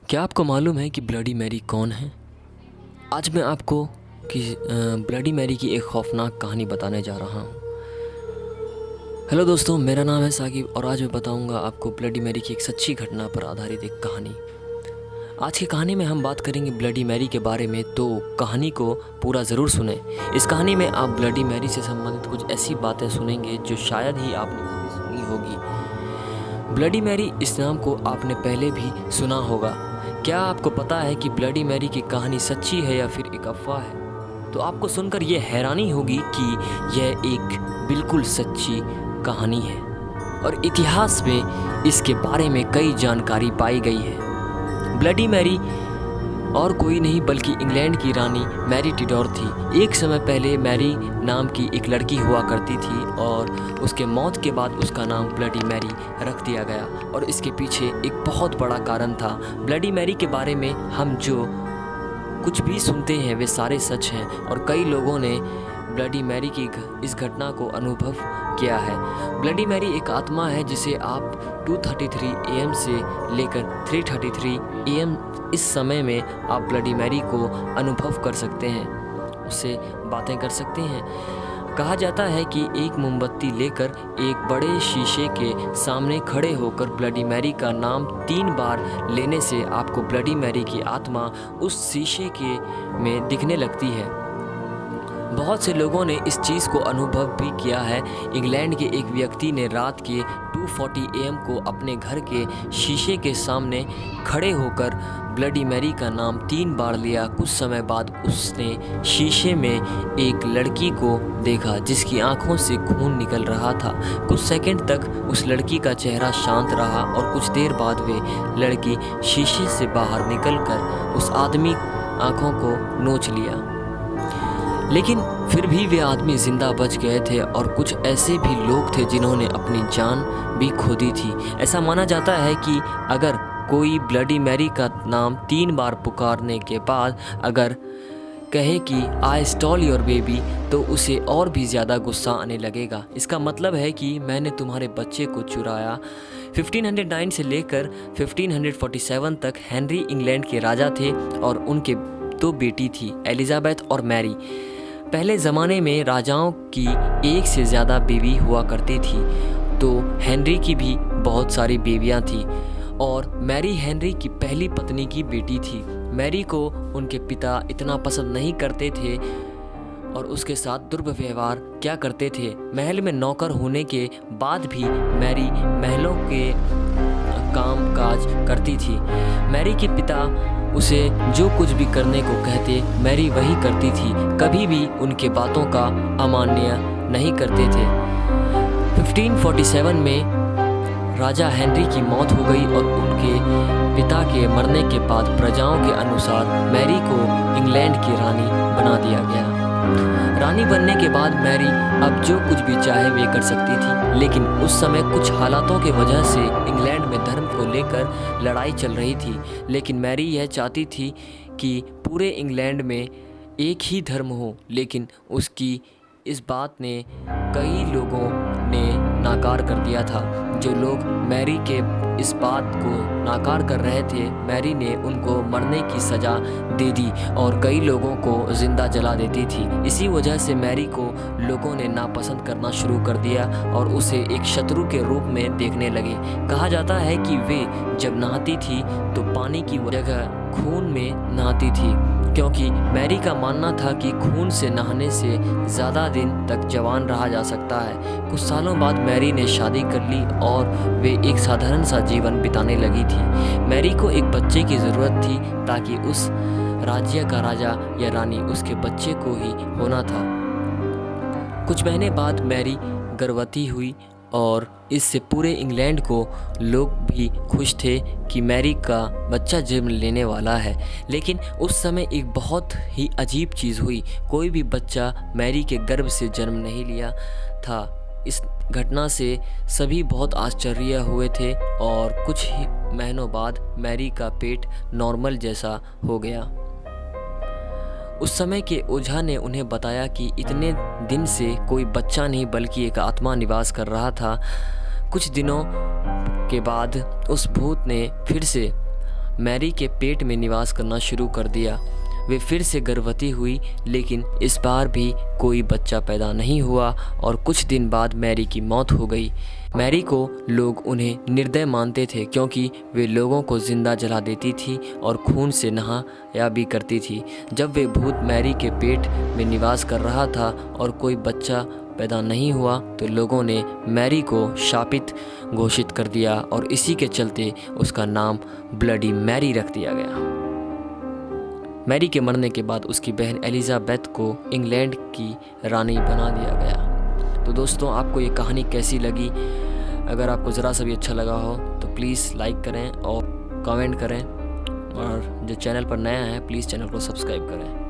क्या आपको मालूम है कि ब्लडी मैरी कौन है? आज मैं आपको ब्लडी मैरी की एक खौफनाक कहानी बताने जा रहा हूँ। हेलो दोस्तों, मेरा नाम है साकिब और आज मैं बताऊँगा आपको ब्लडी मैरी की एक सच्ची घटना पर आधारित एक कहानी। आज की कहानी में हम बात करेंगे ब्लडी मैरी के बारे में, तो कहानी को पूरा ज़रूर सुने। इस कहानी में आप ब्लडी मैरी से संबंधित कुछ ऐसी बातें सुनेंगे जो शायद ही आपने कभी सुनी होगी। ब्लडी मैरी इस नाम को आपने पहले भी सुना होगा। क्या आपको पता है कि ब्लडी मैरी की कहानी सच्ची है या फिर एक अफवाह है? तो आपको सुनकर यह हैरानी होगी कि यह एक बिल्कुल सच्ची कहानी है और इतिहास में इसके बारे में कई जानकारी पाई गई है। ब्लडी मैरी और कोई नहीं बल्कि इंग्लैंड की रानी मैरी टिडोर थी। एक समय पहले मैरी नाम की एक लड़की हुआ करती थी और उसके मौत के बाद उसका नाम ब्लडी मैरी रख दिया गया और इसके पीछे एक बहुत बड़ा कारण था। ब्लडी मैरी के बारे में हम जो कुछ भी सुनते हैं वे सारे सच हैं और कई लोगों ने ब्लडी मैरी की इस घटना को अनुभव किया है। ब्लडी मैरी एक आत्मा है जिसे आप 2:33 AM से लेकर 3:33 AM इस समय में आप ब्लडी मैरी को अनुभव कर सकते हैं, उससे बातें कर सकते हैं। कहा जाता है कि एक मोमबत्ती लेकर एक बड़े शीशे के सामने खड़े होकर ब्लडी मैरी का नाम 3 बार लेने से आपको ब्लडी मैरी की आत्मा उस शीशे के में दिखने लगती है। बहुत से लोगों ने इस चीज़ को अनुभव भी किया है। इंग्लैंड के एक व्यक्ति ने रात के 2:40 AM को अपने घर के शीशे के सामने खड़े होकर ब्लडी मैरी का नाम 3 बार लिया। कुछ समय बाद उसने शीशे में एक लड़की को देखा जिसकी आंखों से खून निकल रहा था। कुछ सेकंड तक उस लड़की का चेहरा शांत रहा और कुछ देर बाद वे लड़की शीशे से बाहर निकलकर उस आदमी आंखों को नोच लिया, लेकिन फिर भी वे आदमी ज़िंदा बच गए थे और कुछ ऐसे भी लोग थे जिन्होंने अपनी जान भी खो दी थी। ऐसा माना जाता है कि अगर कोई ब्लडी मैरी का नाम 3 बार पुकारने के बाद अगर कहे कि आई स्टॉल योर बेबी, तो उसे और भी ज़्यादा गुस्सा आने लगेगा। इसका मतलब है कि मैंने तुम्हारे बच्चे को चुराया। 1509 से लेकर 1547 तक हेनरी इंग्लैंड के राजा थे और उनके 2 बेटी थी, एलिजाबेथ और मैरी। पहले ज़माने में राजाओं की एक से ज़्यादा बीवी हुआ करती थी, तो हेनरी की भी बहुत सारी बीवियां थीं और मैरी हेनरी की पहली पत्नी की बेटी थी। मैरी को उनके पिता इतना पसंद नहीं करते थे और उसके साथ दुर्व्यवहार क्या करते थे। महल में नौकर होने के बाद भी मैरी महलों के काम काज करती थी। मैरी के पिता उसे जो कुछ भी करने को कहते मैरी वही करती थी, कभी भी उनके बातों का अमान्य नहीं करते थे। 1547 में राजा हेनरी की मौत हो गई और उनके पिता के मरने के बाद प्रजाओं के अनुसार मैरी को इंग्लैंड की रानी बना दिया गया। रानी बनने के बाद मैरी अब जो कुछ भी चाहे वे कर सकती थी, लेकिन उस समय कुछ हालातों के वजह से इंग्लैंड में धर्म को लेकर लड़ाई चल रही थी। लेकिन मैरी यह चाहती थी कि पूरे इंग्लैंड में एक ही धर्म हो, लेकिन उसकी इस बात ने कई लोगों ने नाकार कर दिया था। जो लोग मैरी के इस बात को नाकार कर रहे थे, मैरी ने उनको मरने की सज़ा दे दी और कई लोगों को ज़िंदा जला देती थी। इसी वजह से मैरी को लोगों ने नापसंद करना शुरू कर दिया और उसे एक शत्रु के रूप में देखने लगे। कहा जाता है कि वे जब नहाती थी तो पानी की जगह खून में नहाती थी, क्योंकि मैरी का मानना था कि खून से नहाने से ज़्यादा दिन तक जवान रहा जा सकता है। कुछ सालों बाद मैरी ने शादी कर ली और वे एक साधारण सा जीवन बिताने लगी थी। मैरी को एक बच्चे की ज़रूरत थी ताकि उस राज्य का राजा या रानी उसके बच्चे को ही होना था। कुछ महीने बाद मैरी गर्भवती हुई और इससे पूरे इंग्लैंड को लोग भी खुश थे कि मैरी का बच्चा जन्म लेने वाला है। लेकिन उस समय एक बहुत ही अजीब चीज़ हुई। कोई भी बच्चा मैरी के गर्भ से जन्म नहीं लिया था। इस घटना से सभी बहुत आश्चर्य हुए थे और कुछ ही महीनों बाद मैरी का पेट नॉर्मल जैसा हो गया। उस समय के ओझा ने उन्हें बताया कि इतने दिन से कोई बच्चा नहीं बल्कि एक आत्मा निवास कर रहा था। कुछ दिनों के बाद उस भूत ने फिर से मैरी के पेट में निवास करना शुरू कर दिया। वे फिर से गर्भवती हुई, लेकिन इस बार भी कोई बच्चा पैदा नहीं हुआ और कुछ दिन बाद मैरी की मौत हो गई। मैरी को लोग उन्हें निर्दय मानते थे क्योंकि वे लोगों को जिंदा जला देती थी और खून से नहाया भी करती थी। जब वे भूत मैरी के पेट में निवास कर रहा था और कोई बच्चा पैदा नहीं हुआ तो लोगों ने मैरी को शापित घोषित कर दिया और इसी के चलते उसका नाम ब्लडी मैरी रख दिया गया। मैरी के मरने के बाद उसकी बहन एलिजाबेथ को इंग्लैंड की रानी बना दिया गया। तो दोस्तों, आपको ये कहानी कैसी लगी? अगर आपको ज़रा सा भी अच्छा लगा हो तो प्लीज़ लाइक करें और कमेंट करें, और जो चैनल पर नया है प्लीज़ चैनल को सब्सक्राइब करें।